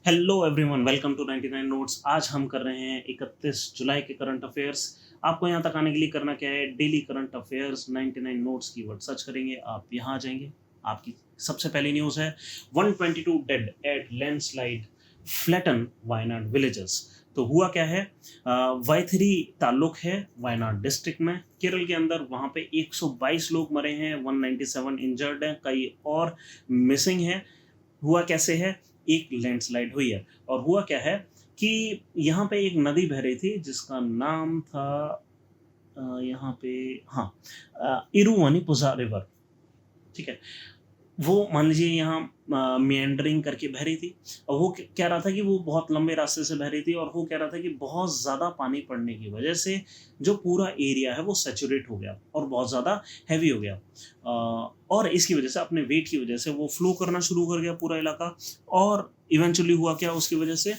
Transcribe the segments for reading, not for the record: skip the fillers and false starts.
Hello everyone, welcome to 99 notes. आज हम कर रहे हैं 31 जुलाई के करंट अफेयर्स। आपको यहाँ तक आने के लिए करना क्या है, daily current affairs 99 notes keyword search करेंगे, आप यहाँ आ जाएंगे। आपकी सबसे पहली न्यूज़ है 122 dead eight landslide flatten Wayanad villages. तो हुआ क्या है, वायथिरी ताल्लुक है वायनाड डिस्ट्रिक्ट में केरल के अंदर। वहाँ पे 122 लोग मरे हैं, 197 इंजर्ड हैं, कई और मिसिंग हैं। हुआ कैसे है, एक लैंडस्लाइड हुई है। और हुआ क्या है कि यहाँ पे एक नदी बह रही थी जिसका नाम था यहाँ पे, हाँ, इरुवनीपुजा रिवर। ठीक है, वो मान लीजिए यहाँ मियंडरिंग करके बह रही थी। और वो कह रहा था कि वो बहुत लंबे रास्ते से बह रही थी, और वो कह रहा था कि बहुत ज़्यादा पानी पड़ने की वजह से जो पूरा एरिया है वो सैचुरेट हो गया और बहुत ज़्यादा हैवी हो गया। और इसकी वजह से, अपने वेट की वजह से, वो फ्लो करना शुरू कर गया पूरा इलाका। और इवेंचुअली हुआ क्या उसकी वजह से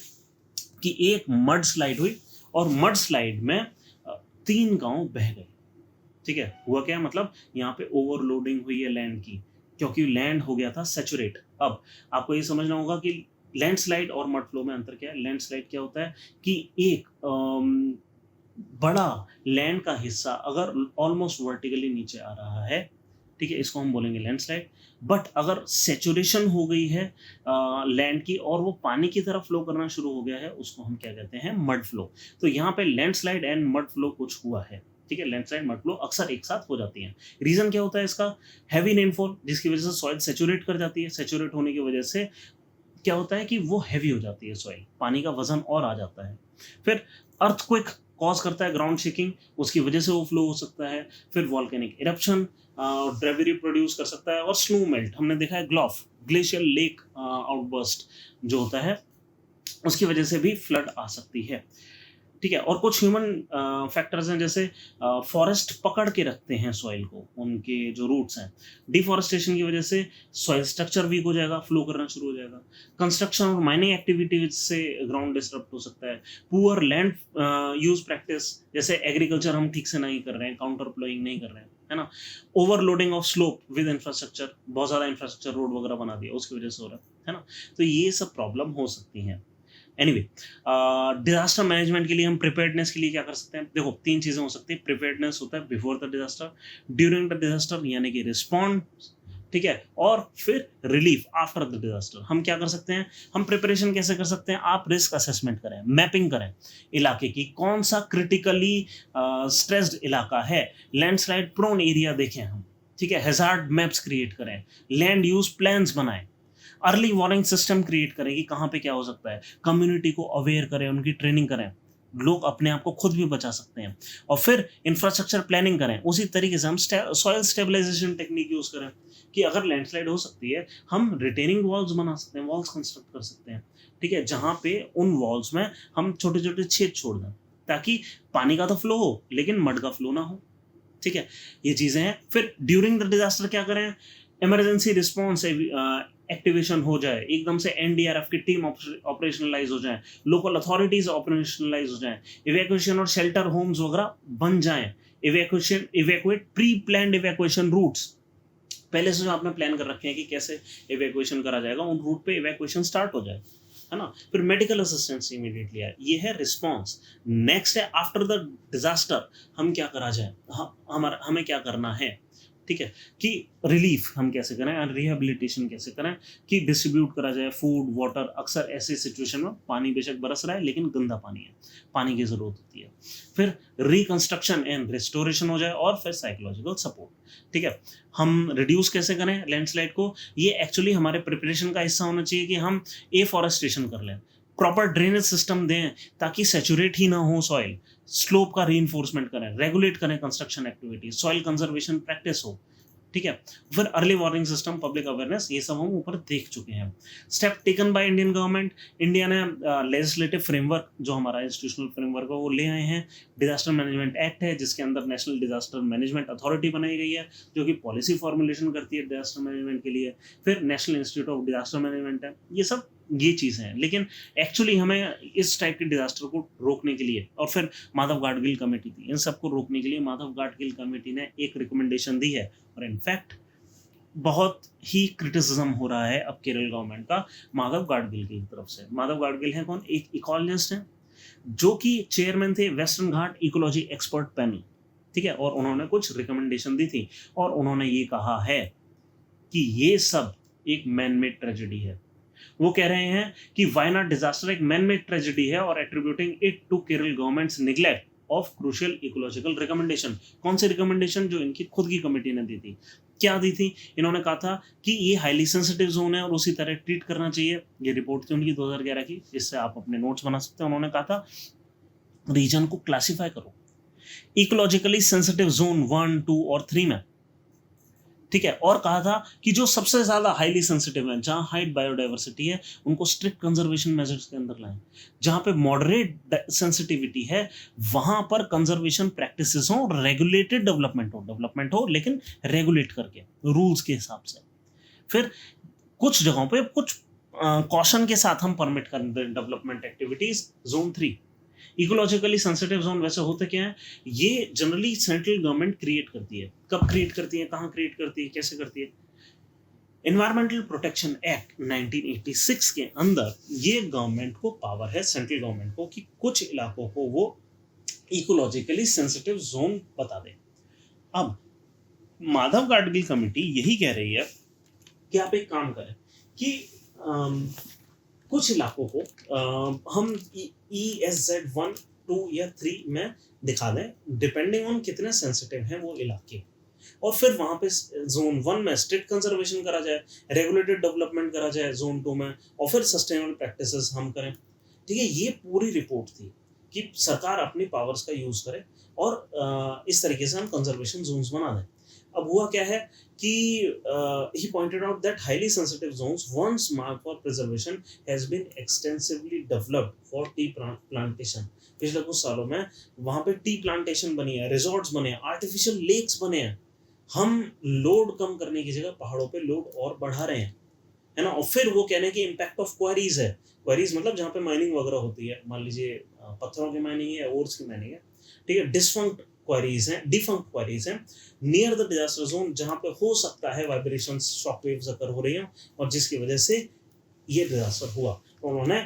कि एक मड स्लाइड हुई, और मड स्लाइड में 3 गांव बह गए। ठीक है, हुआ क्या मतलब, यहाँ पे ओवरलोडिंग हुई है लैंड की, क्योंकि लैंड हो गया था सैचुरेट। अब आपको ये समझना होगा कि लैंडस्लाइड और मड फ्लो में अंतर क्या है। लैंडस्लाइड क्या होता है कि एक बड़ा लैंड का हिस्सा अगर ऑलमोस्ट वर्टिकली नीचे आ रहा है, ठीक है, इसको हम बोलेंगे लैंडस्लाइड। बट अगर सेचुरेशन हो गई है लैंड की और वो पानी की तरफ फ्लो करना शुरू हो गया है, उसको हम क्या कहते हैं, मड फ्लो। तो यहाँ पे लैंडस्लाइड एंड मड फ्लो कुछ हुआ है। ठीक है, लैंडस्लाइड मड फ्लो अक्सर एक साथ हो जाती हैं। रीजन क्या होता है इसका, हैवी रेनफॉल, जिसकी वजह से सॉइल सेचुरेट कर जाती है। सेचुरेट होने की वजह से क्या होता है कि वो हैवी हो जाती है सॉइल, पानी का वजन और आ जाता है। फिर अर्थक्वेक कॉज करता है, ग्राउंड शेकिंग, उसकी वजह से वो फ्लो हो सकता है। फिर वॉल्केनिक इरप्शन ड्रेविरी प्रोड्यूस कर सकता है, और स्नो मेल्ट, हमने देखा है ग्लॉफ ग्लेशियर लेक आउटबर्स्ट जो होता है, उसकी वजह से भी फ्लड आ सकती है। ठीक है, और कुछ ह्यूमन फैक्टर्स हैं, जैसे फॉरेस्ट पकड़ के रखते हैं सॉइल को, उनके जो रूट्स हैं। डिफॉरेस्टेशन की वजह से सॉइल स्ट्रक्चर वीक हो जाएगा, फ्लो करना शुरू हो जाएगा। कंस्ट्रक्शन और माइनिंग एक्टिविटीज से ग्राउंड डिस्टर्ब हो सकता है। पुअर लैंड यूज प्रैक्टिस, जैसे एग्रीकल्चर हम ठीक से नहीं कर रहे हैं, काउंटर प्लोइंग नहीं कर रहे हैं, है ना। Overloading of slope with infrastructure, बहुत ज़्यादा इंफ्रास्ट्रक्चर रोड वगैरह बना दिया, उसकी वजह से हो रहा है ना। तो ये सब प्रॉब्लम हो सकती हैं। एनीवे, डिजास्टर मैनेजमेंट के लिए हम प्रिपेयर्डनेस के लिए क्या कर सकते हैं। देखो, 3 चीजें हो सकती है। प्रिपेयर्डनेस होता है before the disaster, during the disaster यानी कि रिस्पॉन्ड, ठीक है, और फिर रिलीफ आफ्टर द डिजास्टर। हम क्या कर सकते हैं, हम प्रिपरेशन कैसे कर सकते हैं, आप रिस्क असेसमेंट करें, मैपिंग करें इलाके की, कौन सा क्रिटिकली स्ट्रेस्ड इलाका है, लैंडस्लाइड प्रोन एरिया देखें हम, ठीक है, हैजार्ड मैप्स क्रिएट करें, लैंड यूज प्लान्स बनाएं, अर्ली वार्निंग सिस्टम क्रिएट करें कि कहाँ पे क्या हो सकता है, कम्युनिटी को अवेयर करें, उनकी ट्रेनिंग करें, लोग अपने आप को खुद भी बचा सकते हैं। और फिर इंफ्रास्ट्रक्चर प्लानिंग करें। उसी तरीके से हम सॉइल स्टेबलाइजेशन टेक्निक यूज करें कि अगर लैंडस्लाइड हो सकती है, हम रिटेनिंग वॉल्स बना सकते हैं, वॉल्स कंस्ट्रक्ट कर सकते हैं। ठीक है, जहाँ पे उन वॉल्स में हम छोटे छोटे छेद छोड़ दें, ताकि पानी का तो फ्लो हो लेकिन मड का फ्लो ना हो। ठीक है, ये चीजें हैं। फिर ड्यूरिंग द डिजास्टर क्या करें, इमरजेंसी रिस्पॉन्स एक्टिवेशन हो जाए, एकदम से एनडीआरएफ की टीम ऑपरेशनलाइज हो जाए, लोकल अथॉरिटीज ऑपरेशनलाइज हो जाए, इवैक्यूएशन और शेल्टर होम्स वगैरह बन जाएं, evacuate pre planned evacuation routes, पहले से जो आपने प्लान कर रखे हैं कि कैसे इवैक्यूएशन करा जाएगा, उन रूट पे इवैक्यूएशन स्टार्ट हो जाए, है ना। फिर मेडिकल असिस्टेंस इमीडिएटली आए, ये है रिस्पॉन्स। नेक्स्ट है आफ्टर द डिजास्टर, हम क्या करा जाए, हमें क्या करना है। ठीक है, कि रिलीफ हम कैसे करें और रिहेबिलिटेशन कैसे करें, कि डिस्ट्रीब्यूट करा जाए फूड वाटर। अक्सर ऐसी सिचुएशन में पानी बेशक बरस रहा है लेकिन गंदा पानी है, पानी की जरूरत होती है। फिर रिकंस्ट्रक्शन एंड रिस्टोरेशन हो जाए, और फिर साइकोलॉजिकल सपोर्ट। ठीक है, हम रिड्यूस कैसे करें लैंडस्लाइड को, ये एक्चुअली हमारे प्रिपरेशन का हिस्सा होना चाहिए कि हम एफॉरेस्टेशन कर लें, प्रॉपर ड्रेनेज सिस्टम दें ताकि सेचुरेट ही ना हो सॉइल, स्लोप का रीइंफोर्समेंट करें, रेगुलेट करें construction activity, soil conservation practice हो। ठीक है, फिर early warning system, public awareness, ये सब हम ऊपर देख चुके हैं। Step taken by Indian government, India ने लेजिस्लेटिव फ्रेमवर्क, जो हमारा इंस्टीट्यूशनल फ्रेमवर्क है, वो ले आए हैं। डिजास्टर मैनेजमेंट एक्ट है, जिसके अंदर नेशनल डिजास्टर मैनेजमेंट अथॉरिटी बनाई गई है, जो कि पॉलिसी फॉर्मुलेशन करती है डिजास्टर मैनेजमेंट के लिए। फिर national institute of disaster management है। ये चीज़ें हैं, लेकिन एक्चुअली हमें इस टाइप के डिजास्टर को रोकने के लिए, और फिर माधव गाडगिल कमेटी थी, इन सबको रोकने के लिए माधव गाडगिल कमेटी ने एक रिकमेंडेशन दी है। और इनफैक्ट बहुत ही क्रिटिसिज्म हो रहा है अब केरल गवर्नमेंट का माधव गाडगिल की तरफ से। माधव गाडगिल है कौन? एक इकोलॉजिस्ट हैं जो कि चेयरमैन थे वेस्टर्न घाट इकोलॉजी एक्सपर्ट पैनल, ठीक है, और उन्होंने कुछ रिकमेंडेशन दी थी और उन्होंने ये कहा है कि ये सब एक मैन मेड ट्रेजेडी है। वो कह रहे हैं कि वायनाड डिजास्टर एक मैन मेड ट्रेजेडी है और attributing it to Kerala government's neglect of crucial ecological recommendation. कौन से रिकमेंडेशन? जो इनकी खुद की कमेटी ने दी थी। क्या दी थी? इन्होंने कहा था कि ये हाईली सेंसिटिव जोन है और उसी तरह ट्रीट करना चाहिए। ये रिपोर्ट थी उनकी 2011 की, इससे आप अपने नोट्स बना सकते हैं। उन्होंने कहा था रीजन को क्लासिफाई करो इकोलॉजिकली सेंसिटिव जोन 1, 2 और 3 में, ठीक है, और कहा था कि जो सबसे ज्यादा हाईली सेंसिटिव है, जहां हाई बायोडाइवर्सिटी है, उनको स्ट्रिक्ट कंजर्वेशन मेजर्स के अंदर लाएं। जहां पे मॉडरेट सेंसिटिविटी है वहां पर कंजर्वेशन प्रैक्टिसेस हो, रेगुलेटेड डेवलपमेंट हो लेकिन रेगुलेट करके रूल्स के हिसाब से। फिर कुछ जगहों पे कुछ कॉशन के साथ हम परमिट कर दें development activities. Zone 3 ecologically sensitive zone वैसे होते क्या है? ये जनरली सेंट्रल गवर्नमेंट क्रिएट करती है। कब क्रिएट करती है, कहाँ क्रिएट करती है, कैसे करती है? एनवायरमेंटल प्रोटेक्शन एक्ट 1986 के अंदर ये गवर्नमेंट को पावर है, सेंट्रल गवर्नमेंट को, कि कुछ इलाकों को वो इकोलॉजिकली सेंसिटिव जोन बता दे। अब माधव गाडगिल कमेटी यही कह रही है कि आप एक काम करें कि कुछ इलाकों को हम ESZ 1, 2 या 3 में दिखा दें, डिपेंडिंग ऑन कितने सेंसिटिव हैं वो इलाके, और फिर वहां पे जोन 1 में स्ट्रिक्ट कंजर्वेशन करा जाए, रेगुलेटेड डेवलपमेंट करा जाए जोन 2 में, और फिर सस्टेनेबल प्रैक्टिसेस हम करें। ठीक है, ये पूरी रिपोर्ट थी कि सरकार अपनी पावर्स का यूज करे और इस तरीके से हम कंजर्वेशन जोन्स बना दें। अब हुआ क्या है कि he pointed out that highly sensitive zones once marked for preservation has been extensively developed for tea plantation। पिछले कुछ सालों में वहां पे टी प्लांटेशन बनी है, रिजॉर्ट्स बने हैं, आर्टिफिशियल लेक्स बने हैं। हम लोड कम करने की जगह पहाड़ों पे लोड और बढ़ा रहे हैं, है ना। और फिर वो कहने की इम्पैक्ट ऑफ क्वारीज है। क्वारीज मतलब जहाँ पे माइनिंग वगैरह होती है, मान लीजिए पत्थरों की माइनिंग है, ओर्स की माइनिंग है, ठीक है। डिफंक्ट क्वारीज हैं नियर द डिजास्टर जोन, जहां पे हो सकता है वाइब्रेशंस, शॉकवेव्स अकर हो रही हैं और जिसकी वजह से ये डिजास्टर हुआ। तो उन्होंने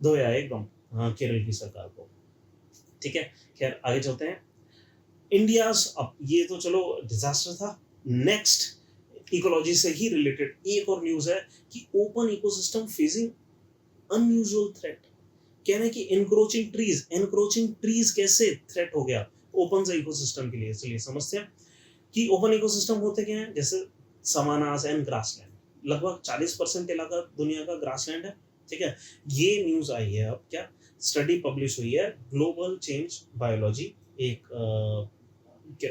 धोया एकदम केरल की सरकार को, ठीक है। खैर आगे चलते हैं। इंडियाज, अब ये तो चलो डिजास्टर था। नेक्स्ट इकोलॉजी से ही रिलेटेड एक और न्यूज है कि open ecosystem facing unusual threat. कहने की एनक्रोचिंग ट्रीज कैसे थ्रेट हो गया ओपन से इकोसिस्टम के लिए। इसलिए समझते हैं कि ओपन इकोसिस्टम होते क्या हैं। जैसे सवानास एंड ग्रासलैंड, लगभग 40% इलाका दुनिया का ग्रासलैंड है, ठीक है। ये न्यूज आई है अब, क्या स्टडी पब्लिश हुई है, ग्लोबल चेंज बायोलॉजी, एक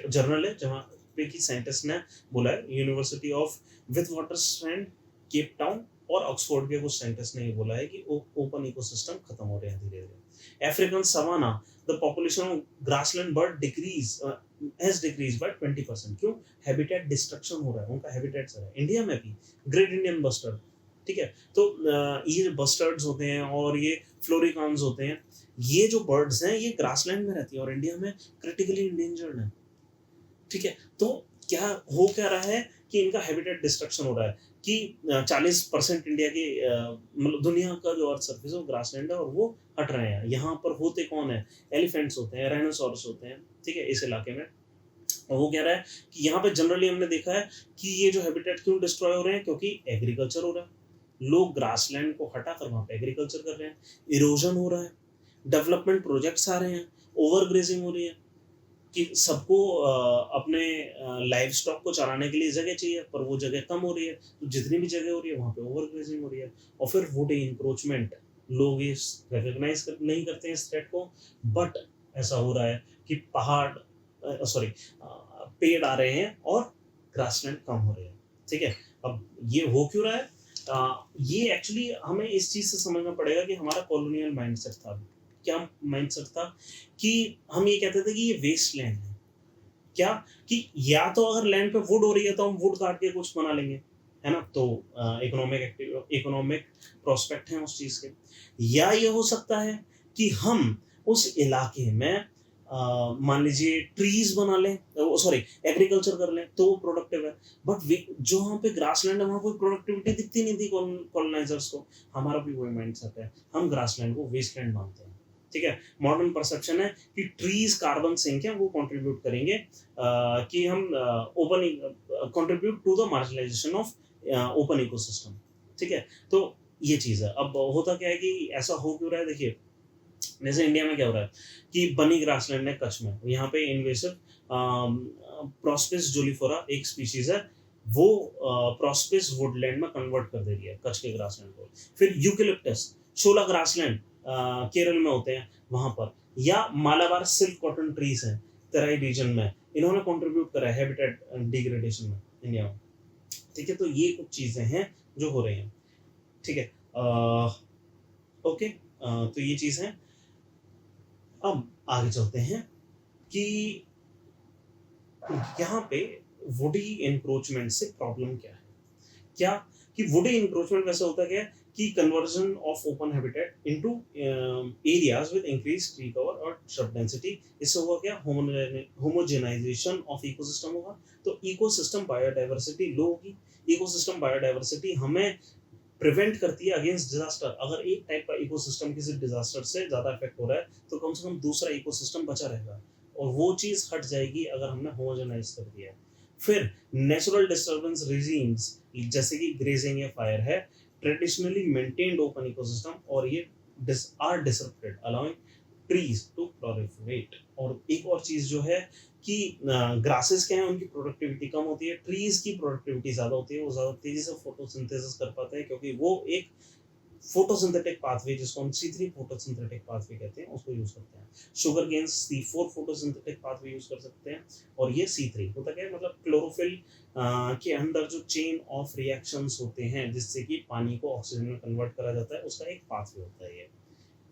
जर्नल है, जहाँ पे की साइंटिस्ट ने बोला है, यूनिवर्सिटी ऑफ विटवाटरस्रैंड, केप टाउन और ऑक्सफोर्ड के कुछ साइंटिस्ट ने ये बोला है कि ओपन इकोसिस्टम खत्म हो रहे हैं धीरे धीरे। African savanna, the population of grassland bird has decreased by 20%। क्यों? हैबिटेट डिस्ट्रक्शन हो रहा है, उनका हैबिटेट है। इंडिया में भी ग्रेट इंडियन बस्टर्ड, ठीक है। तो ये जो बस्टर्ड्स होते हैं और ये फ्लोरिकान्स होते हैं, ये जो बर्ड्स हैं ये ग्रासलैंड में रहती है और इंडिया में क्रिटिकली इंडेंजर्ड है, ठीक है। तो क्या हो क्या रहा है कि इनका हैबिटेट डिस्ट्रक्शन हो रहा है कि 40% इंडिया के मतलब दुनिया का जो अर्थ सरफेस है वो ग्रासलैंड है और वो हट रहे हैं। यहाँ पर होते कौन है? एलिफेंट्स होते हैं, राइनोसॉरस होते हैं, ठीक है, इस इलाके में। और वो कह रहा है कि यहाँ पे जनरली हमने देखा है कि ये जो हैबिटेट क्यों डिस्ट्रॉय हो रहे हैं, क्योंकि एग्रीकल्चर हो रहा है, लोग ग्रासलैंड को हटा कर वहाँ पे एग्रीकल्चर कर रहे हैं, इरोजन हो रहा है, डेवलपमेंट प्रोजेक्ट्स आ रहे हैं, ओवर ग्रेजिंग हो रही है कि सबको अपने लाइफ स्टॉक को चलाने के लिए जगह चाहिए, पर वो जगह कम हो रही है, तो जितनी भी जगह हो रही है वहाँ पे ओवर ग्रेजिंग हो रही है। और फिर वुड इंक्रोचमेंट, लोग ये रिकग्नाइज नहीं करते हैं इस थ्रेट को, बट ऐसा हो रहा है कि पेड़ आ रहे हैं और ग्रासलैंड कम हो रहे हैं, ठीक है। अब ये हो क्यों रहा है? ये एक्चुअली हमें इस चीज से समझना पड़ेगा कि हमारा कॉलोनियल माइंडसेट था। क्या माइंडसेट था कि हम ये कहते थे कि ये वेस्ट लैंड है, क्या कि या तो अगर लैंड पे वुड हो रही है तो हम वुड काट के कुछ बना लेंगे, है ना। तो इकोनॉमिक प्रोस्पेक्ट है उस चीज के। या ये हो सकता है कि हम उस इलाके में मान लीजिए ट्रीज बना लें, सॉरी एग्रीकल्चर कर लें तो वो प्रोडक्टिव है। बट जो वहाँ पे ग्रासलैंड है वहाँ कोई प्रोडक्टिविटी दिखती नहीं थी कॉलोनाइजर्स को। हमारा भी वही माइंडसेट है, हम ग्रासलैंड को वेस्टलैंड मानते हैं। ठीक है, मॉडर्न परसेप्शन है कि ट्रीज कार्बन सिंक है, वो कंट्रीब्यूट करेंगे कि हम open contribute to the marginalisation of open ecosystem. ठीक है, तो ये चीज है। अब होता क्या है कि ऐसा हो क्यों रहा है, देखिए जैसे इंडिया में क्या हो रहा है कि बनी ग्रासलैंड है कच्छ में, यहाँ पे इन्वेसिव प्रोस्पिस जूलिफोरा एक स्पीशीज है, वो प्रोस्पिस वुडलैंड में कन्वर्ट कर दे रही है कच्छ के ग्रासलैंड को। फिर यूकेलिप्टस शोला ग्रासलैंड केरल में होते हैं वहां पर, या मालाबार सिल्क कॉटन ट्रीज हैं तराई रीजन में, इन्होंने कंट्रीब्यूट करा है हैबिटेट डिग्रेडेशन में इंडिया में। ठीक है, तो ये कुछ चीजें हैं जो हो रही हैं। ठीक है, ओके, तो ये चीज है। अब आगे चलते हैं कि यहाँ पे वुडी एनक्रोचमेंट से प्रॉब्लम क्या है। क्या कि वुडी एनक्रोचमेंट वैसे होता क्या है कि conversion of open habitat into areas with increase tree cover और shrub डेंसिटी। इससे होगा क्या, होमोजेनाइजेशन ऑफ इकोसिस्टम होगा, तो इकोसिस्टम बायोडाइवर्सिटी लो होगी। इकोसिस्टम बायोडाइवर्सिटी हमें प्रिवेंट करती है अगेंस्ट डिजास्टर। अगर एक टाइप का इकोसिस्टम किसी डिजास्टर से ज्यादा इफेक्ट हो रहा है तो कम से कम दूसरा इकोसिस्टम बचा रहेगा, और वो चीज हट जाएगी अगर हमने होमोजेनाइज कर दिया है। फिर नेचुरल डिस्टर्बेंस रिजीम्स जैसे कि ग्रेजिंग या फायर है ट्रेडिशनली मेंटेन्ड ओपन इकोसिस्टम, और ये are disrupted allowing trees to proliferate. और एक और चीज जो है कि ग्रासेस क्या है, उनकी प्रोडक्टिविटी कम होती है, ट्रीज की प्रोडक्टिविटी ज्यादा होती है, वो ज्यादा तेजी से फोटोसिंथेसिस कर पाते हैं क्योंकि वो एक फोटोसिंथेटिक पाथवे जिसको हम C3 फोटोसिंथेटिक पाथवे कहते हैं उसको यूज करते हैं। Sugarcane C4 photosynthetic pathway use कर सकते हैं, और ये C3 होता क्या है, मतलब क्लोरोफिल के अंदर जो चेन ऑफ रिएक्शंस होते हैं जिससे कि पानी को ऑक्सीजन में कन्वर्ट करा जाता है, उसका एक पाथवे होता है ये।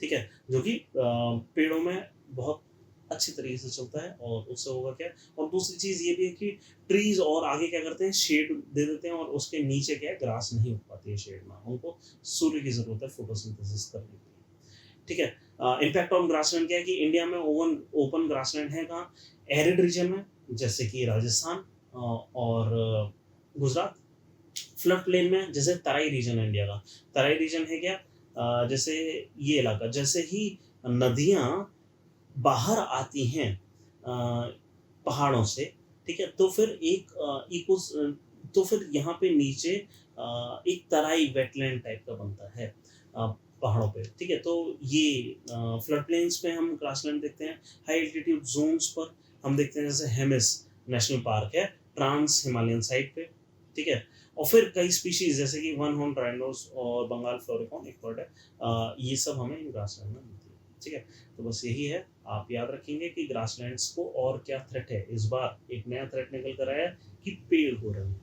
ठीक है, जो कि पेड़ों में बहुत अच्छी तरीके से चलता है, और उससे होगा क्या। और दूसरी चीज ये भी है कि ट्रीज और आगे क्या करते हैं, शेड दे देते हैं, और उसके नीचे क्या है, ग्रास नहीं उग पाती है शेड में, उनको सूर्य की जरूरत है फोटोसिंथेसिस करने के लिए। ठीक है, इम्पैक्ट ऑन ग्रासलैंड क्या है कि इंडिया में ओपन ग्रासलैंड है कहाँ, एरिड रीजन में जैसे कि राजस्थान और गुजरात। फ्लड प्लेन में जैसे तराई रीजन है इंडिया का, तराई रीजन है क्या, जैसे ये इलाका, जैसे ही नदियां बाहर आती हैं पहाड़ों से, ठीक है, तो फिर तो फिर यहाँ पे नीचे एक तराई वेटलैंड टाइप का बनता है पहाड़ों पे। ठीक है, तो ये फ्लड प्लेन्स पे हम ग्रासलैंड देखते हैं। हाई एल्टीट्यूड जोन्स पर हम देखते हैं जैसे हेमिस नेशनल पार्क है ट्रांस हिमालयन साइड पे। ठीक है, और फिर कई स्पीशीज जैसे कि वन हॉर्न राइनोस और बंगाल फ्लोरिकॉन एक बर्ड है, ये सब हमें इन ग्रासलैंड में मिलती है। ठीक है, तो बस यही है, आप याद रखेंगे कि ग्रासलैंड्स को और क्या थ्रेट है। इस बार एक नया थ्रेट निकल कर आया कि पेड़ हो रहे हैं।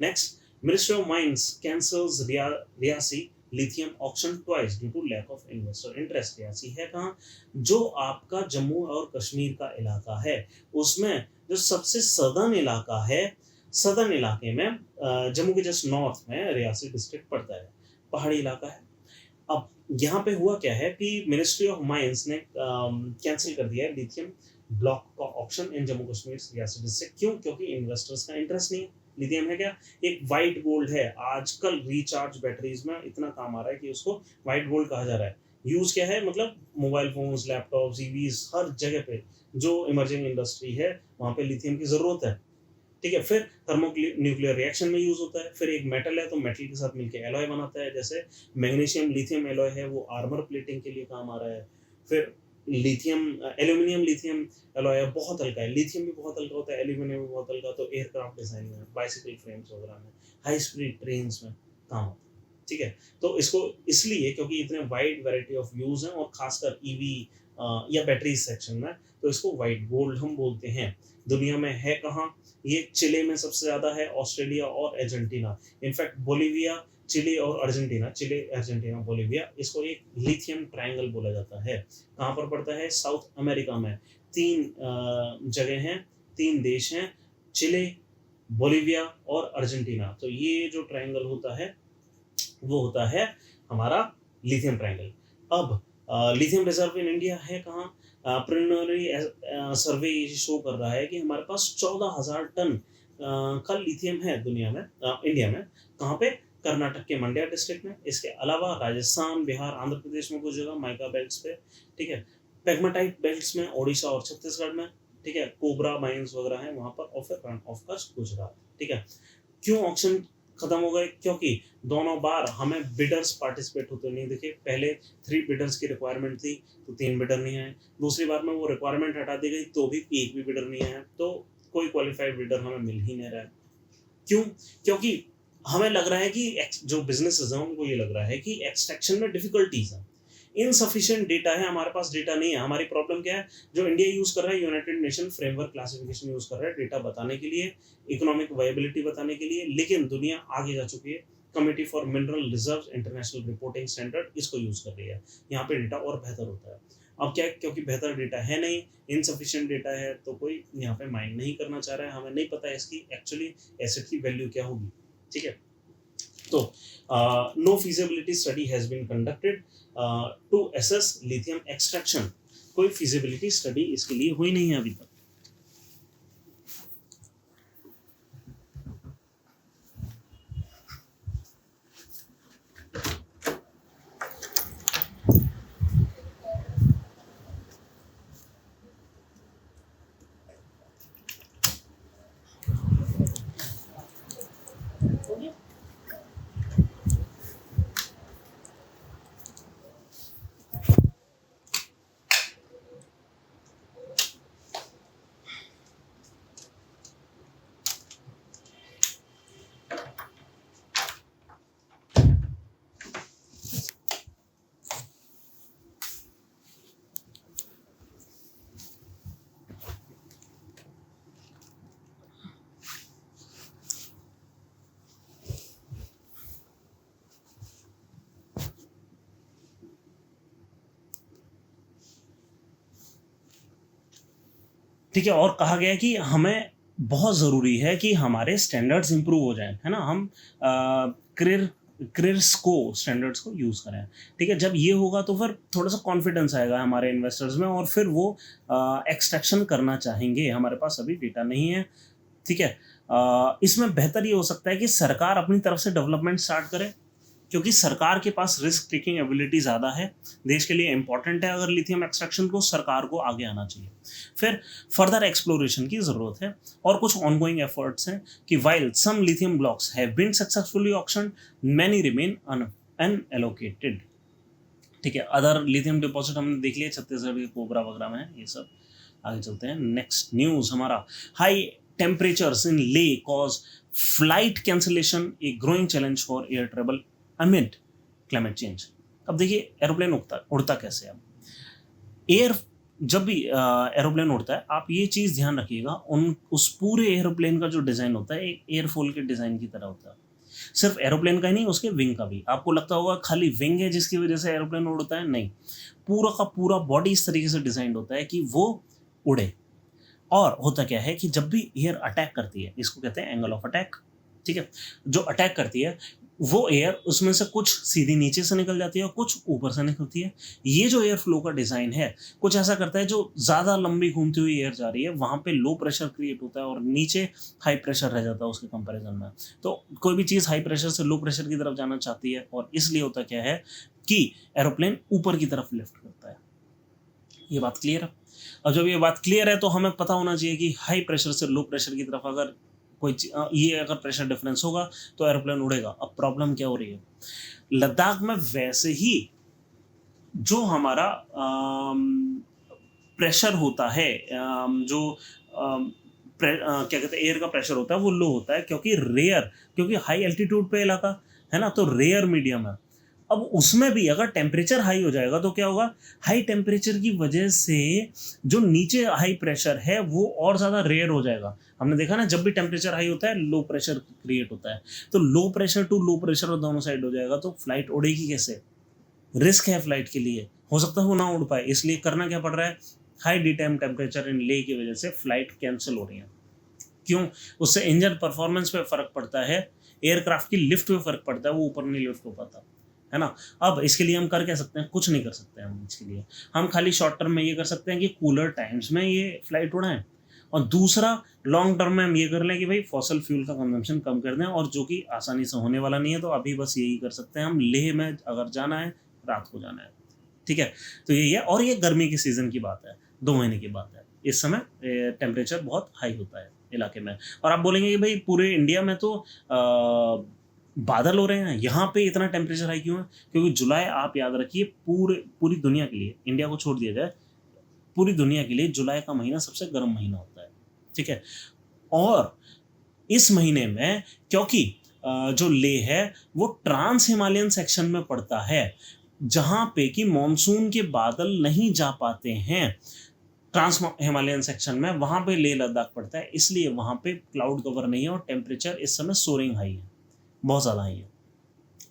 Next, ministry of mines cancels Reasi lithium auction twice due to lack of investor interest. Reasi है कहाँ, जो आपका जम्मू और कश्मीर का इलाका है, उसमें जो सबसे सदर्न इलाका है, सदर्न इलाके में जम्मू के जस्ट नॉर्थ में रियासी डिस्ट्रिक्ट पड़ता है, पहाड़ी इलाका है। अब यहाँ पे हुआ क्या है कि मिनिस्ट्री ऑफ माइंस ने कैंसिल कर दिया है लिथियम ब्लॉक का option in Jammu Kashmir Reasi district. क्यों? क्योंकि इन्वेस्टर्स का इंटरेस्ट नहीं है। लिथियम है क्या, एक वाइट गोल्ड है, आजकल रिचार्ज बैटरीज में इतना काम आ रहा है कि उसको वाइट गोल्ड कहा जा रहा है। यूज क्या है, मतलब मोबाइल फोन्स, लैपटॉप, ईवीज, हर जगह पे जो इमर्जिंग इंडस्ट्री है वहाँ पे लिथियम की जरूरत है। ठीक है, फिर थर्मोन्यूक्लियर रिएक्शन में यूज होता है। फिर एक मेटल है तो मेटल के साथ मिलकर एलॉय बनाता है, जैसे मैग्नीशियम लिथियम एलॉय है, वो आर्मर प्लेटिंग के लिए काम आ रहा है। फिर लिथियम एल्यूमिनियम लिथियम एलॉय है, बहुत हल्का है, लिथियम भी बहुत हल्का होता है, एल्यूमिनियम भी बहुत हल्का, तो एयरक्राफ्ट डिजाइन में, बाइसिकल फ्रेम्स वगैरह में, हाई स्पीड ट्रेन्स में काम आता है। ठीक है, तो इसको इसलिए क्योंकि इतने वाइड वैरायटी ऑफ यूज हैं, और खासकर ईवी या बैटरी सेक्शन में, तो इसको वाइट गोल्ड हम बोलते हैं। दुनिया में है कहाँ, ये चिले में सबसे ज्यादा है, ऑस्ट्रेलिया और अर्जेंटीना। इनफैक्ट बोलीविया, चिली और अर्जेंटीना, चिले, अर्जेंटीना, बोलीविया, इसको एक लिथियम ट्रायंगल बोला जाता है। कहाँ पर पड़ता है, साउथ अमेरिका में। 3 जगह हैं, 3 देश हैं, चिले, बोलीविया और अर्जेंटीना। तो ये जो ट्रायंगल होता है वो होता है हमारा लिथियम ट्रायंगल। अब लिथियम रिजर्व इन इंडिया है कहाँ? प्रिलिमिनरी सर्वे शो कर रहा है कि हमारे पास 14,000 टन का लिथियम है दुनिया में, इंडिया में। कहाँ पे? कर्नाटक के मंड्या डिस्ट्रिक्ट में। इसके अलावा राजस्थान, बिहार, आंध्र प्रदेश में कुछ जगह माइका बेल्ट्स पे, ठीक है। पेग्माटाइट बेल्ट्स में ओडिशा और छत्तीसगढ़ में, ठीक है। कोबरा माइंस वगैरह है वहां पर, और फिर रन ऑफ कस्ट गुजरात, ठीक है। क्यों ऑक्शन खत्म हो गए? क्योंकि दोनों बार हमें बिडर्स पार्टिसिपेट होते नहीं दिखे। पहले 3 बिडर्स की रिक्वायरमेंट थी तो 3 बिडर नहीं आए। दूसरी बार में वो रिक्वायरमेंट हटा दी गई तो भी एक भी बिडर नहीं आया। तो कोई क्वालिफाइड बिडर हमें मिल ही नहीं रहा है। क्यों? क्योंकि हमें लग रहा है कि जो बिजनेसेस हैं उनको ये लग रहा है कि एक्सट्रैक्शन में डिफिकल्टीज है, इनसफिशिएंट डेटा है, हमारे पास डेटा नहीं है। हमारी प्रॉब्लम क्या है? जो इंडिया यूज कर रहा है, United nation framework classification use कर रहा है डेटा बताने के लिए, इकोनॉमिक वायबिलिटी बताने के लिए, लेकिन दुनिया आगे जा चुकी है। Committee for mineral reserve international reporting standard इसको यूज कर रही है। यहाँ पे डेटा और बेहतर होता है। अब क्या है, क्योंकि बेहतर डेटा है नहीं, इनसफिशिएंट डेटा है, तो कोई यहाँ पे माइंड नहीं करना चाह रहा है। हमें नहीं पता है इसकी एक्चुअली एसेट की वैल्यू क्या होगी, ठीक है। तो no feasibility study has been conducted to assess lithium extraction. कोई feasibility स्टडी इसके लिए हुई नहीं है अभी तक। ठीक है। और कहा गया कि हमें बहुत ज़रूरी है कि हमारे स्टैंडर्ड्स इंप्रूव हो जाएं, है ना। हम क्रिर्स को स्टैंडर्ड्स को यूज़ करें, ठीक है। जब ये होगा तो फिर थोड़ा सा कॉन्फिडेंस आएगा हमारे इन्वेस्टर्स में, और फिर वो एक्सट्रैक्शन करना चाहेंगे। हमारे पास अभी डेटा नहीं है, ठीक है। इसमें बेहतर ये हो सकता है कि सरकार अपनी तरफ से डेवलपमेंट स्टार्ट करे, क्योंकि सरकार के पास रिस्क टेकिंग एबिलिटी ज़्यादा है। देश के लिए इंपॉर्टेंट है अगर लिथियम एक्सट्रैक्शन को, सरकार को आगे आना चाहिए। फिर फर्दर एक्सप्लोरेशन की ज़रूरत है, और कुछ ऑनगोइंग एफर्ट्स हैं कि while some lithium blocks have been successfully auctioned, many remain unallocated, ठीक है। अदर लिथियम डिपॉजिट हमने देख लिया, छत्तीसगढ़ के कोबरा वगैरह में है ये सब। आगे चलते हैं। नेक्स्ट न्यूज़ हमारा, हाई टेम्परेचर्स इन ले cause flight cancellation, a growing challenge for air travel amid climate change. अब देखिए एरोप्लेन उड़ता कैसे है। जब भी एरोप्लेन उड़ता है, आप ये चीज़ ध्यान रखिएगा, उस पूरे एरोप्लेन का जो डिज़ाइन होता है एक एयरफॉल के डिज़ाइन की तरह होता है। सिर्फ एरोप्लेन का ही नहीं, उसके विंग का भी। आपको लगता होगा खाली विंग है जिसकी वजह से एरोप्लेन उड़ता है, नहीं, पूरा का पूरा बॉडी इस तरीके से डिज़ाइन होता है कि वो उड़े। और होता क्या है कि जब भी एयर अटैक करती है, इसको कहते हैं एंगल ऑफ अटैक, ठीक है। जो अटैक करती है वो एयर, उसमें से कुछ सीधी नीचे से निकल जाती है और कुछ ऊपर से निकलती है। ये जो एयर फ्लो का डिज़ाइन है कुछ ऐसा करता है, जो ज़्यादा लंबी घूमती हुई एयर जा रही है वहाँ पे लो प्रेशर क्रिएट होता है और नीचे हाई प्रेशर रह जाता है उसके कंपैरिजन में। तो कोई भी चीज़ हाई प्रेशर से लो प्रेशर की तरफ जाना चाहती है, और इसलिए होता क्या है कि एरोप्लेन ऊपर की तरफ लिफ्ट करता है। ये बात क्लियर है। और जब ये बात क्लियर है तो हमें पता होना चाहिए कि हाई प्रेशर से लो प्रेशर की तरफ अगर ये अगर प्रेशर डिफरेंस होगा तो एरोप्लेन उड़ेगा। अब प्रॉब्लम क्या हो रही है, लद्दाख में वैसे ही जो हमारा प्रेशर होता है, जो क्या कहते हैं एयर का प्रेशर होता है वो लो होता है, क्योंकि हाई एल्टीट्यूड पे इलाका है ना, तो रेयर मीडियम है। अब उसमें भी अगर टेम्परेचर हाई हो जाएगा तो क्या होगा, हाई टेम्परेचर की वजह से जो नीचे हाई प्रेशर है वो और ज़्यादा रेयर हो जाएगा। हमने देखा ना, जब भी टेम्परेचर हाई होता है लो प्रेशर क्रिएट होता है, तो low pressure to low pressure और दोनों साइड हो जाएगा, तो फ्लाइट उड़ेगी कैसे? रिस्क है फ्लाइट के लिए, हो सकता है वो ना उड़ पाए। इसलिए करना क्या पड़ रहा है, high D time temperature in ले की वजह से फ्लाइट कैंसिल हो रही है। क्यों? उससे इंजन परफॉर्मेंस पे फ़र्क पड़ता है, एयरक्राफ्ट की लिफ्ट पे फ़र्क पड़ता है, वो ऊपर नहीं लिफ्ट हो पाता, है ना। अब इसके लिए हम कर क्या सकते हैं, कुछ नहीं कर सकते हैं हम इसके लिए, हम खाली शॉर्ट टर्म में ये कर सकते हैं कि कूलर टाइम्स में ये फ्लाइट उड़ाएं, और दूसरा लॉन्ग टर्म में हम ये कर लें कि भाई फॉसल फ्यूल का कंजम्पशन कम कर दें, और जो कि आसानी से होने वाला नहीं है, तो अभी बस यही कर सकते हैं हम, लेह में अगर जाना है रात को जाना है, ठीक है। तो यही है, और ये गर्मी के सीज़न की बात है, 2 महीने की बात है, इस समय टेम्परेचर बहुत हाई होता है इलाके में। और आप बोलेंगे कि भाई पूरे इंडिया में तो बादल हो रहे हैं, यहाँ पे इतना टेम्परेचर हाई क्यों है, क्योंकि जुलाई, आप याद रखिए, पूरी दुनिया के लिए, इंडिया को छोड़ दिया जाए, पूरी दुनिया के लिए जुलाई का महीना सबसे गर्म महीना होता है, ठीक है। और इस महीने में क्योंकि जो लेह है वो ट्रांस हिमालयन सेक्शन में पड़ता है, जहाँ पे कि मॉनसून के बादल नहीं जा पाते हैं, ट्रांस हिमालयन सेक्शन में, वहाँ पे लेह लद्दाख पड़ता है, इसलिए वहाँ पे क्लाउड कवर नहीं है और टेम्परेचर इस समय सोरिंग हाई है, बहुत ज़्यादा हाई है।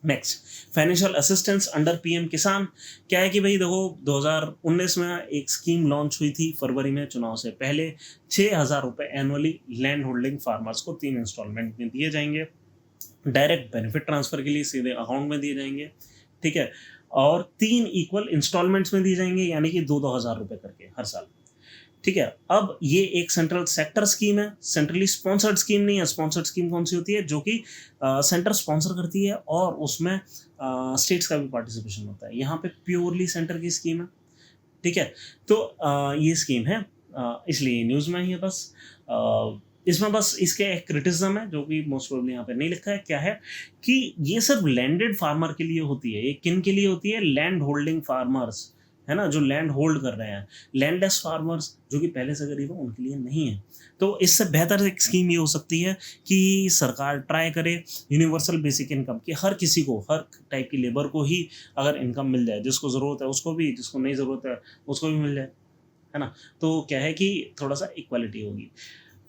Next, financial assistance under PM किसान। क्या है कि भाई देखो, 2019 में एक स्कीम लॉन्च हुई थी फरवरी में, चुनाव से पहले, 6,000 रुपये एनुअली लैंड होल्डिंग फार्मर्स को 3 इंस्टॉलमेंट में दिए जाएंगे, डायरेक्ट बेनिफिट ट्रांसफर के लिए सीधे अकाउंट में दिए जाएंगे, ठीक है, और 3 इक्वल इंस्टॉलमेंट्स में दिए जाएंगे, यानी कि 2-2 हज़ार रुपये करके हर साल, ठीक है। अब ये एक सेंट्रल सेक्टर स्कीम है, सेंट्रली स्पॉन्सर्ड स्कीम नहीं है। स्पॉन्सर्ड स्कीम कौन सी होती है, जो कि सेंटर स्पॉन्सर करती है और उसमें स्टेट्स का भी पार्टिसिपेशन होता है, यहाँ पे प्योरली सेंटर की स्कीम है, ठीक है। तो ये स्कीम है, इसलिए न्यूज़ में ही है बस। इसमें बस इसके एक क्रिटिसिज्म है जो कि मोस्ट प्रोबेबली यहाँ पे नहीं लिखा है, क्या है कि ये सिर्फ लैंडेड फार्मर के लिए होती है। ये किन के लिए होती है, लैंड होल्डिंग फार्मर्स, है ना, जो लैंड होल्ड कर रहे हैं। लैंडलेस फार्मर्स जो कि पहले से गरीब है उनके लिए नहीं है। तो इससे बेहतर एक स्कीम ये हो सकती है कि सरकार ट्राई करे यूनिवर्सल बेसिक इनकम की, हर किसी को, हर टाइप की लेबर को ही अगर इनकम मिल जाए, जिसको ज़रूरत है उसको भी, जिसको नहीं ज़रूरत है उसको भी मिल जाए, है ना। तो क्या है कि थोड़ा सा इक्वालिटी होगी।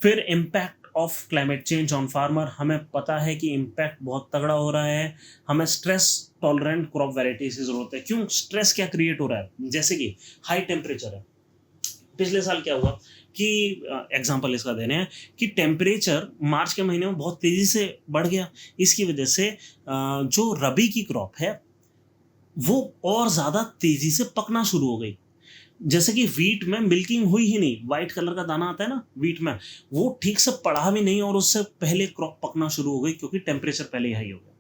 फिर impact of climate change on farmer, हमें पता है कि इम्पैक्ट बहुत तगड़ा हो रहा है, हमें स्ट्रेस टॉलरेंट क्रॉप वैराइटीज की जरूरत है। क्यों, स्ट्रेस क्या क्रिएट हो रहा है, जैसे कि हाई टेम्परेचर है। पिछले साल क्या हुआ कि एग्जांपल इसका देने हैं कि टेम्परेचर मार्च के महीने में बहुत तेज़ी से बढ़ गया, इसकी वजह से जो रबी की क्रॉप है वो और ज़्यादा तेज़ी से पकना शुरू हो गई। जैसे कि वीट में मिल्किंग हुई ही नहीं, वाइट कलर का दाना आता है ना वीट में, वो ठीक से पड़ा भी नहीं और उससे पहले क्रॉप पकना शुरू हो गई, क्योंकि टेम्परेचर पहले ही हाई हो गया।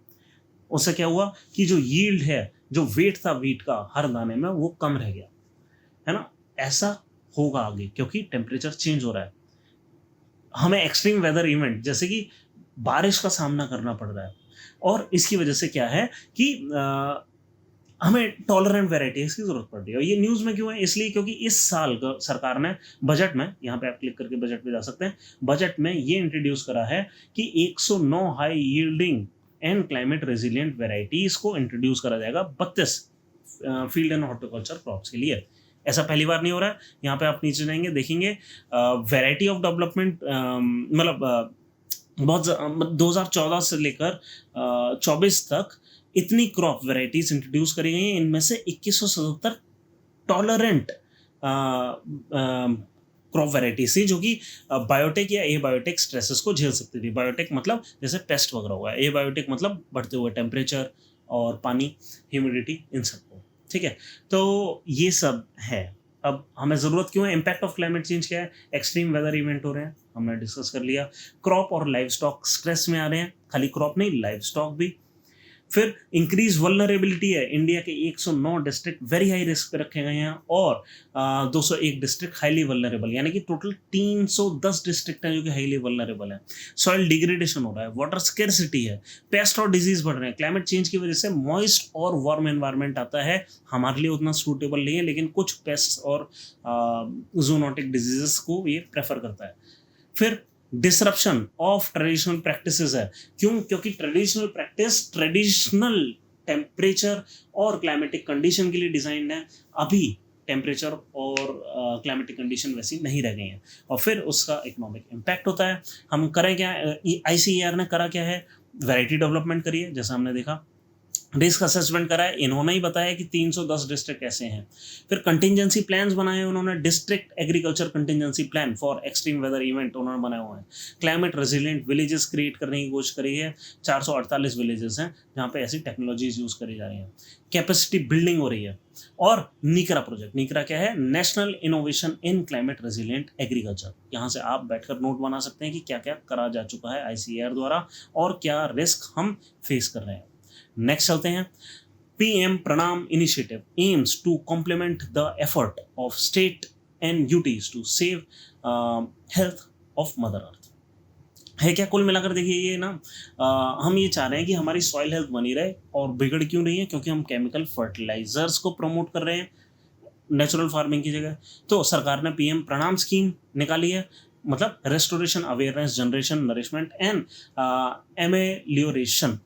उससे क्या हुआ कि जो यील्ड है, जो वेट था वीट का हर दाने में, वो कम रह गया, है ना। ऐसा होगा आगे, क्योंकि टेम्परेचर चेंज हो रहा है, हमें एक्सट्रीम वेदर इवेंट जैसे कि बारिश का सामना करना पड़ रहा है, और इसकी वजह से क्या है कि हमें टॉलरेंट वेराइटीज की जरूरत पड़ रही है। और ये न्यूज़ में क्यों है, इसलिए क्योंकि इस साल सरकार ने बजट में, यहाँ पे आप क्लिक करके बजट पे जा सकते हैं, बजट में ये इंट्रोड्यूस करा है कि 109 high yielding and climate resilient varieties को इंट्रोड्यूस करा जाएगा 32 फील्ड एंड हॉर्टिकल्चर क्रॉप्स के लिए। ऐसा पहली बार नहीं हो रहा है। यहाँ पे आप नीचे जाएंगे, देखेंगे वेराइटी ऑफ डेवलपमेंट, मतलब बहुत 2014 से लेकर 24 तक इतनी क्रॉप वेराइटीज इंट्रोड्यूस करी गई हैं। इनमें से 2177 टॉलरेंट क्रॉप वेराइटीज थी, जो कि बायोटेक या ए बायोटेक स्ट्रेसेस को झेल सकती थी। बायोटेक मतलब जैसे पेस्ट वगैरह हुआ, ए बायोटेक मतलब बढ़ते हुए टेम्परेचर और पानी, ह्यूमिडिटी, इन सबको, ठीक है। तो ये सब है। अब हमें ज़रूरत क्यों है, इम्पैक्ट ऑफ क्लाइमेट चेंज क्या है, एक्सट्रीम वेदर इवेंट हो रहे हैं, हमने डिस्कस कर लिया। क्रॉप और लाइव स्टॉक स्ट्रेस में आ रहे हैं, खाली क्रॉप नहीं, लाइव स्टॉक भी। फिर इंक्रीज वल्नरेबिलिटी है, इंडिया के 109 डिस्ट्रिक्ट वेरी हाई रिस्क पे रखे गए हैं, और 201 डिस्ट्रिक्ट हाईली वल्नरेबल, यानी कि टोटल 310 डिस्ट्रिक्ट हैं जो कि हाईली वल्नरेबल है। सॉइल डिग्रेडेशन हो रहा है, वाटर स्केर्सिटी है, पेस्ट और डिजीज बढ़ रहे हैं। क्लाइमेट चेंज की वजह से मॉइस्ट और वार्म एनवायरनमेंट आता है, हमारे लिए उतना सूटेबल नहीं है, लेकिन कुछ पेस्ट और जूनोटिक डिजीजेस को ये प्रेफर करता है। फिर डिसरप्शन ऑफ ट्रेडिशनल प्रैक्टिसेस है। क्यों, क्योंकि ट्रेडिशनल प्रैक्टिस ट्रेडिशनल टेम्परेचर और क्लाइमेटिक कंडीशन के लिए डिजाइंड है, अभी टेम्परेचर और क्लाइमेटिक कंडीशन वैसी नहीं रह गई हैं, और फिर उसका इकोनॉमिक इम्पैक्ट होता है। हम करें क्या, ICAR ने करा क्या है, वैरायटी डेवलपमेंट करी है, जैसा हमने देखा, रिस्क असेसमेंट करा है, इन्होंने ही बताया कि 310 डिस्ट्रिक्ट ऐसे हैं। फिर कंटिजेंसी प्लान्स बनाए उन्होंने, district agriculture contingency plan for extreme weather event उन्होंने बनाए हुए हैं। क्लाइमेट रेजिलिएंट विलेजेस क्रिएट करने की कोशिश करी है, 448 विलेजेस हैं जहाँ पे ऐसी टेक्नोलॉजीज यूज करी जा रही हैं। कैपेसिटी बिल्डिंग हो रही है। और नीकरा प्रोजेक्ट, नीकरा क्या है, national innovation in climate resilient agriculture. यहाँ से आप बैठकर नोट बना सकते हैं कि क्या क्या करा जा चुका है ICAR द्वारा और क्या रिस्क हम फेस कर रहे हैं। नेक्स्ट चलते हैं। PM Pranam initiative aims to complement the effort of state and UTs to save health of Mother Earth। है क्या, कुल मिलाकर देखिए ये ना हम ये चाह रहे हैं कि हमारी सॉइल हेल्थ बनी रहे, और बिगड़ क्यों रही है, क्योंकि हम केमिकल फर्टिलाइजर्स को प्रमोट कर रहे हैं नेचुरल फार्मिंग की जगह। तो सरकार ने PM प्रणाम स्कीम निकाली है, मतलब restoration awareness generation nourishment and एमेलियोरेशन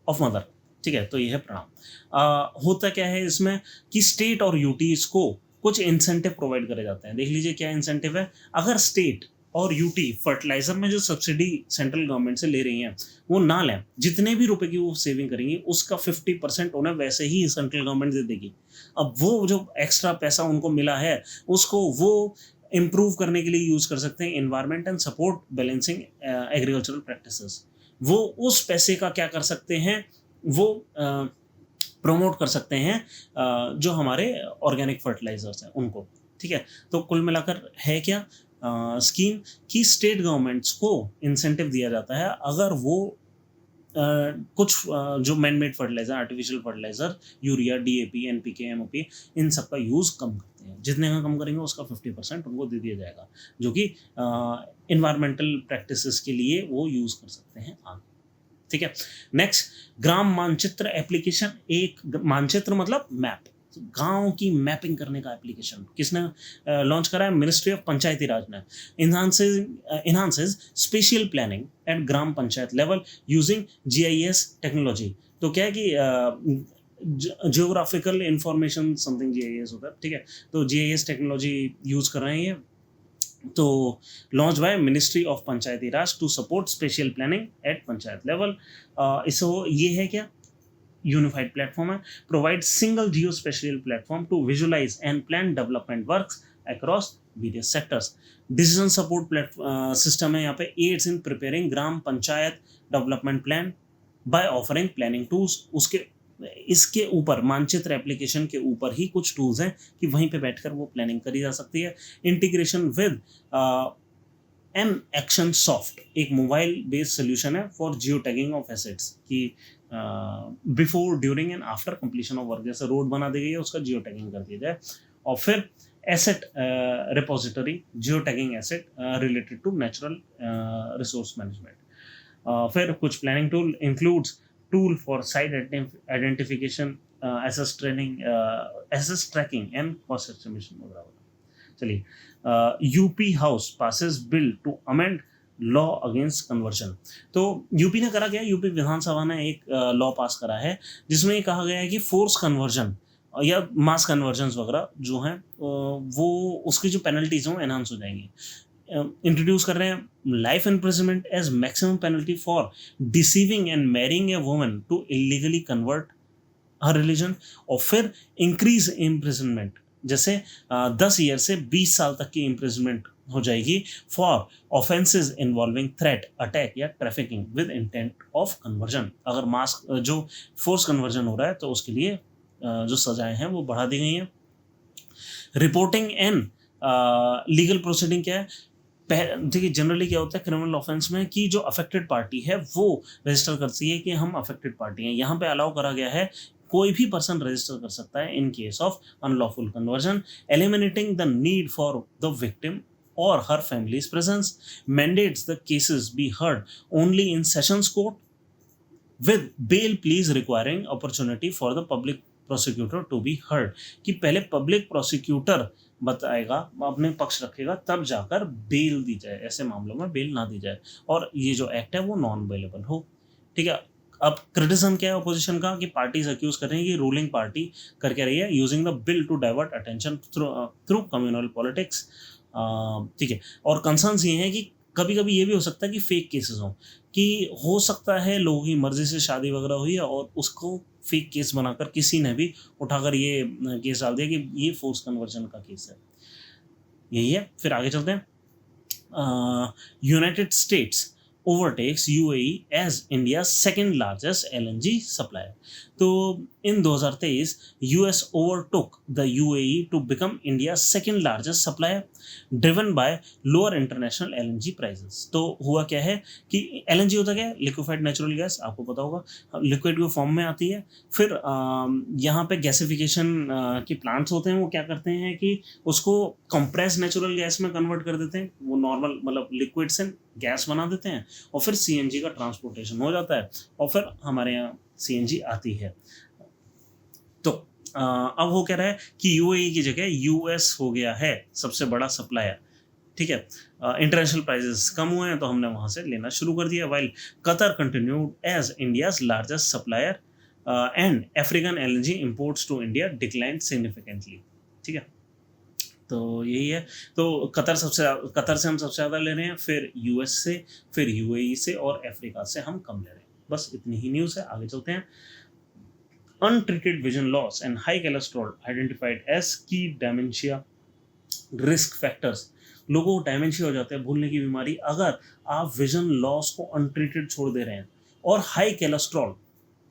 of mother. ठीक है, तो ये है प्रणाम। होता क्या है इसमें कि स्टेट और यूटीज को कुछ इंसेंटिव प्रोवाइड करे जाते हैं। देख लीजिए क्या इंसेंटिव है। अगर स्टेट और यूटी फर्टिलाइजर में जो सब्सिडी सेंट्रल गवर्नमेंट से ले रही हैं वो ना लें, जितने भी रुपए की वो सेविंग करेंगी उसका 50% उन्हें वैसे ही सेंट्रल गवर्नमेंट दे देगी। अब वो जो एक्स्ट्रा पैसा उनको मिला है उसको वो इम्प्रूव करने के लिए यूज कर सकते हैं, environment and support balancing agricultural practices. वो उस पैसे का क्या कर सकते हैं, वो प्रमोट कर सकते हैं जो हमारे ऑर्गेनिक फर्टिलाइजर्स हैं उनको। ठीक है, तो कुल मिलाकर है क्या स्कीम कि स्टेट गवर्नमेंट्स को इंसेंटिव दिया जाता है अगर वो कुछ जो man made fertilizer, artificial fertilizer, urea, DAP, NPK, MOP, इन सब का यूज़ कम करते हैं। जितने का कम करेंगे उसका 50% उनको दे दिया जाएगा, जो कि इन्वायरमेंटल प्रैक्टिसेस के लिए वो यूज़ कर सकते हैं आगे। ठीक है, नेक्स्ट ग्राम मानचित्र एप्लीकेशन। एक मानचित्र मतलब मैप, गांव की मैपिंग करने का एप्लीकेशन किसने लॉन्च करा है, मिनिस्ट्री ऑफ पंचायती राज ने। Enhances spatial planning at gram panchayat level using GIS technology. तो क्या है कि जियोग्राफिकल इंफॉर्मेशन समथिंग GIS होता है। ठीक है, तो GIS टेक्नोलॉजी यूज कर रहे हैं ये। तो launch by ministry of Panchayati Raj to support spatial planning at panchayat level. इसो ये है क्या, यूनिफाइड प्लेटफॉर्म है, provide single geo spatial platform to visualise and plan development works across various sectors. Decision support system है यहाँ पे, aids in preparing Gram Panchayat development plan by offering planning tools. उसके इसके ऊपर मानचित्र एप्लीकेशन के ऊपर ही कुछ टूल्स हैं कि वहीं पे बैठकर वो प्लानिंग करी जा सकती है। इंटीग्रेशन विद एक्शन सॉफ्ट, एक मोबाइल बेस्ड सोल्यूशन है for geo tagging of assets की before, during and after completion of work. जैसे रोड बना दी गई है उसका जियो टैगिंग कर दिया जाए। और फिर asset repository, geo tagging asset related to natural resource management. फिर कुछ planning tool includes tool for site identification, assess tracking and cost estimation वगैरह। चलिए, UP house passes bill to amend law against conversion. तो UP ने करा क्या, UP विधानसभा ने एक लॉ पास करा है जिसमें ये कहा गया है कि फोर्स कन्वर्जन या मास कन्वर्जन वगैरह जो हैं वो उसकी जो पेनल्टीज हों एनहांस हो जाएंगी। इंट्रोड्यूस कर रहे हैं life imprisonment as maximum penalty for deceiving and marrying a woman to illegally convert her religion. और फिर इंक्रीज इम्प्रिजनमेंट, जैसे 10 ईयर से 20 साल तक की इम्प्रिजनमेंट हो जाएगी for offences involving threat, attack या trafficking with intent of conversion. अगर मास जो फोर्स कन्वर्जन हो रहा है तो उसके लिए जो सजाएं हैं वो बढ़ा दी गई हैं। रिपोर्टिंग एंड लीगल प्रोसीडिंग क्या है, देखिए जनरली क्या होता है क्रिमिनल ऑफेंस में कि जो अफेक्टेड पार्टी है वो रजिस्टर करती है कि हम अफेक्टेड पार्टी हैं। यहाँ पे अलाउ करा गया है कोई भी पर्सन रजिस्टर कर सकता है in case of unlawful conversion, eliminating the need for the victim और her family's presence, mandates the cases be heard only in sessions court with bail please requiring opportunity for the public prosecutor to be heard. कि पहले public prosecutor बताएगा, अपने पक्ष रखेगा, तब जाकर bell दी जाए, ऐसे मामलों में बेल ना दी जाए और ये जो एक्ट है वो नॉन बेलेबल हो। ठीक है, अब क्रिटिसिज्म क्या है अपोजिशन का कि पार्टीज अक्यूज कर रही है कि रूलिंग पार्टी करके रही है using the bill to divert attention through communal politics. ठीक है, और कंसर्न्स ये हैं कि कभी कभी ये भी हो सकता है कि फेक केसेस हों, कि हो सकता है लोगों की मर्जी से शादी वगैरह हुई है और उसको फेक केस बनाकर किसी ने भी उठाकर ये केस डाल दिया कि ये फोर्स कन्वर्जन का केस है। यही है। फिर आगे चलते हैं। United States overtakes UAE as India's second largest LNG supplier. तो इन 2023 US overtook the UAE to become India's second largest supplier, driven by lower international LNG prices. तो हुआ क्या है कि LNG होता क्या है, लिक्विफाइड नेचुरल गैस, आपको पता होगा, लिक्विड के फॉर्म में आती है। फिर यहाँ पे गैसिफिकेशन के प्लांट्स होते हैं, वो क्या करते हैं कि उसको कंप्रेस नेचुरल गैस में कन्वर्ट कर देते हैं, वो नॉर्मल मतलब लिक्विड से गैस बना देते हैं और फिर सीएनजी का ट्रांसपोर्टेशन हो जाता है और फिर हमारे यहाँ सीएनजी आती है। तो अब वो कह रहा है कि यूएई की जगह यूएस हो गया है सबसे बड़ा सप्लायर। ठीक है, इंटरनेशनल प्राइसेस कम हुए हैं तो हमने वहां से लेना शुरू कर दिया। While Qatar continued as India's largest supplier and African LNG imports to India decline significantly. ठीक है, तो यही है। तो कतर से हम सबसे ज़्यादा ले रहे हैं, फिर यूएस से, फिर यूएई से और अफ्रीका से हम कम ले रहे हैं। बस इतनी ही न्यूज़ है। आगे चलते हैं। Untreated vision loss and high cholesterol identified as key dementia risk factors. लोगों को डेमेंशिया हो जाता है, भूलने की बीमारी, अगर आप विजन लॉस को अनट्रीटेड छोड़ दे रहे हैं। और हाई कोलेस्ट्रॉल,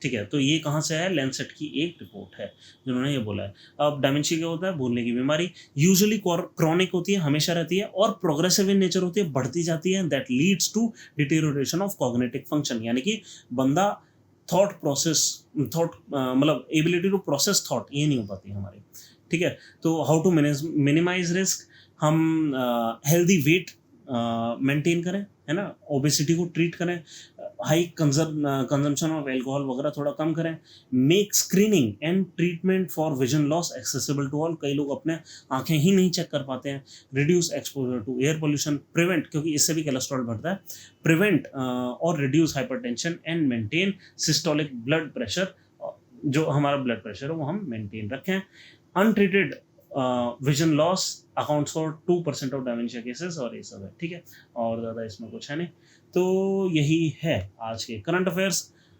ठीक है, तो ये कहाँ से है, लैंसेट की एक रिपोर्ट है जिन्होंने ये बोला है। अब डेमेंशिया क्या होता है, भूलने की बीमारी, यूजुअली क्रॉनिक होती है, हमेशा रहती है और प्रोग्रेसिव इन नेचर होती है, बढ़ती जाती है। That leads to deterioration of cognitive function, यानी कि बंदा मतलब एबिलिटी टू प्रोसेस थॉट ये नहीं हो पाती हमारी। ठीक है, तो हाउ टू मिनिमाइज रिस्क, हम हेल्दी वेट मेंटेन करें, है ना, ओबेसिटी को ट्रीट करें, हाई कंजम्पशन ऑफ एल्कोहल वगैरह थोड़ा कम करें, make screening and treatment for vision loss accessible to all. कई लोग अपने आंखें ही नहीं चेक कर पाते हैं। Reduce exposure to air pollution, prevent, क्योंकि इससे भी कोलेस्ट्रॉल बढ़ता है, प्रिवेंट और reduce hypertension and maintain systolic blood pressure, जो हमारा ब्लड प्रेशर है वो हम मेंटेन रखें। Untreated vision loss accounts for 2% of dementia cases, और ये सब है। ठीक है, और ज़्यादा इसमें कुछ है नहीं। तो यही है आज के करंट अफेयर्स।